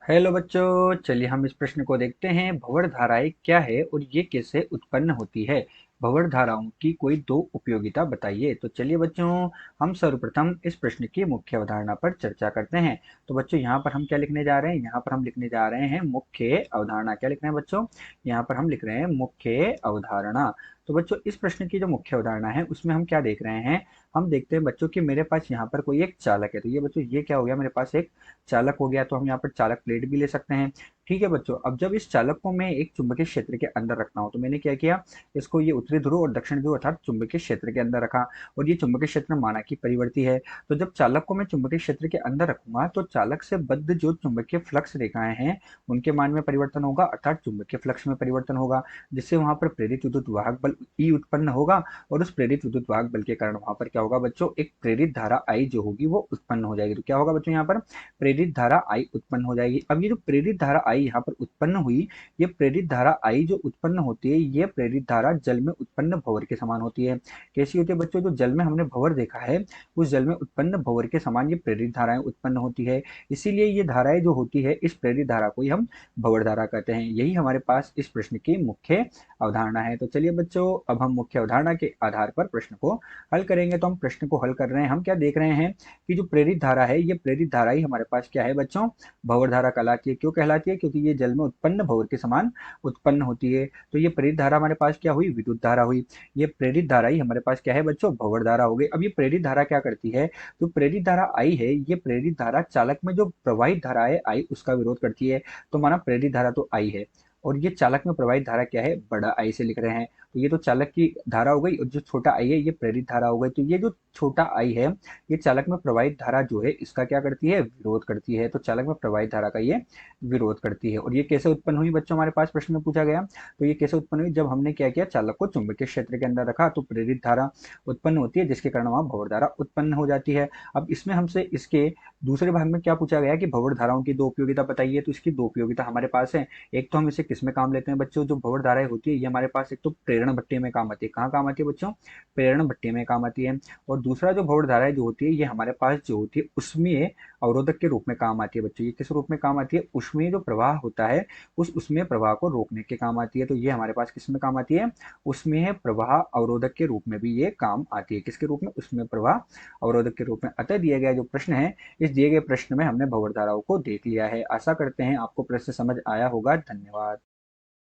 Hello बच्चों, चलिए हम इस प्रश्न को देखते हैं। भंवर धाराएं क्या है और ये कैसे उत्पन्न होती है। भंवर धाराओं की कोई दो उपयोगिता बताइए। तो चलिए बच्चों, हम सर्वप्रथम इस प्रश्न की मुख्य अवधारणा पर चर्चा करते हैं। तो बच्चों यहाँ पर हम क्या लिखने जा रहे हैं? यहाँ पर हम लिखने जा रहे हैं मुख्य अवधारणा। क्या लिख रहे हैं बच्चों? यहाँ पर हम लिख रहे हैं मुख्य अवधारणा। तो बच्चों इस प्रश्न की जो मुख्य अवधारणा है उसमें हम क्या देख रहे हैं? हम देखते हैं बच्चों कि मेरे पास यहाँ पर कोई एक चालक है। तो ये बच्चों ये क्या हो गया? मेरे पास एक चालक हो गया। तो हम यहाँ पर चालक प्लेट भी ले सकते हैं। ठीक है बच्चों, अब जब इस चालक को मैं एक चुंबकीय क्षेत्र के अंदर रखना हो तो मैंने क्या किया? इसको ये उत्तरी ध्रुव और दक्षिण ध्रुव अर्थात चुंबकीय क्षेत्र के अंदर रखा। और ये चुंबकीय क्षेत्र माना कि परिवर्ती है। तो जब चालक को मैं चुंबकीय क्षेत्र के अंदर रखूंगा तो चालक से बद्ध जो चुंबकीय फ्लक्स रेखाएं हैं उनके मान में परिवर्तन होगा, अर्थात चुंबकीय फ्लक्स में परिवर्तन होगा, जिससे वहां पर प्रेरित विद्युत वाहक बल ई उत्पन्न होगा। और उस प्रेरित विद्युत वाहक बल के कारण वहां पर क्या होगा बच्चों? एक प्रेरित धारा आई जो होगी वो उत्पन्न हो जाएगी। तो क्या होगा बच्चों? यहाँ पर प्रेरित धारा आई उत्पन्न हो जाएगी। अब ये जो प्रेरित धारा आई यहाँ पर उत्पन्न हुई, ये प्रेरित धारा आई जो उत्पन्न होती है, ये प्रेरित धारा जल में उत्पन्न भंवर के समान होती है। कैसी होती है बच्चों? जो जल में हमने भंवर देखा है, उस जल में उत्पन्न भंवर के समान ये प्रेरित धाराएं उत्पन्न होती है। इसीलिए ये धाराएं जो होती है, इस प्रेरित धारा को ही हम भंवर धारा कहते हैं। यही हमारे पास इस प्रश्न की मुख्य अवधारणा है। तो चलिए बच्चों, अब हम मुख्य अवधारणा के आधार पर प्रश्न को हल करेंगे। तो हम प्रश्न को हल कर रहे हैं। हम क्या देख रहे हैं कि जो प्रेरित धारा है, ये प्रेरित धारा ही हमारे पास क्या है बच्चों? भंवर धारा कहलाती है। क्यों कहलाती है? क्योंकि ये जल में उत्पन्न भंवर के समान उत्पन्न होती है। तो ये प्रेरित धारा हमारे पास क्या हुई? विद्युत धारा हुई। ये प्रेरित धारा ही हमारे पास क्या है बच्चों? भंवर धारा हो गई। अब ये प्रेरित धारा क्या करती है? जो प्रेरित धारा आई है, ये प्रेरित धारा चालक में जो प्रवाहित धारा है आई उसका विरोध करती है। तो माना प्रेरित धारा तो आई है, और ये चालक में प्रवाहित धारा क्या है? बड़ा आई से लिख रहे हैं। तो ये तो चालक की धारा हो गई, और जो छोटा आई है ये प्रेरित धारा हो गई। तो ये जो छोटा आई है, ये चालक में प्रवाहित धारा जो है इसका क्या करती है? विरोध करती है। तो चालक में प्रवाहित धारा का ये विरोध करती है। और ये कैसे उत्पन्न हुई बच्चों? हमारे पास प्रश्न में पूछा गया। तो ये कैसे उत्पन्न हुई? जब हमने क्या किया? चालक को चुंबकीय क्षेत्र के अंदर रखा तो प्रेरित धारा उत्पन्न होती है, जिसके कारण वहां भंवर धारा उत्पन्न हो जाती है। अब इसमें हमसे इसके दूसरे भाग में क्या पूछा गया कि भंवर धाराओं की दो उपयोगिता बताइए। तो इसकी दो उपयोगिता हमारे पास है। एक तो हम इसे किस में काम लेते हैं बच्चों? जो भंवर धाराएं होती है ये हमारे पास एक तो प्रेरण भट्टी में काम आती है। कहाँ काम आती है बच्चों? प्रेरण भट्टी में काम आती है। और दूसरा जो भंवर धाराएं जो होती है ये हमारे पास जो होती है उसमें अवरोधक के रूप में काम आती है बच्चों। ये किस रूप में काम आती है? उसमें जो प्रवाह होता है उस उसमें प्रवाह को रोकने के काम आती है। तो ये हमारे पास किस में काम आती है? उसमें प्रवाह अवरोधक के रूप में भी ये काम आती है। किसके रूप में? उसमें प्रवाह अवरोधक के रूप में। अतः दिया गया जो प्रश्न है, इस दिए गए प्रश्न में हमने भंवर धाराओं को देख लिया है। आशा करते हैं आपको प्रश्न समझ आया होगा। धन्यवाद।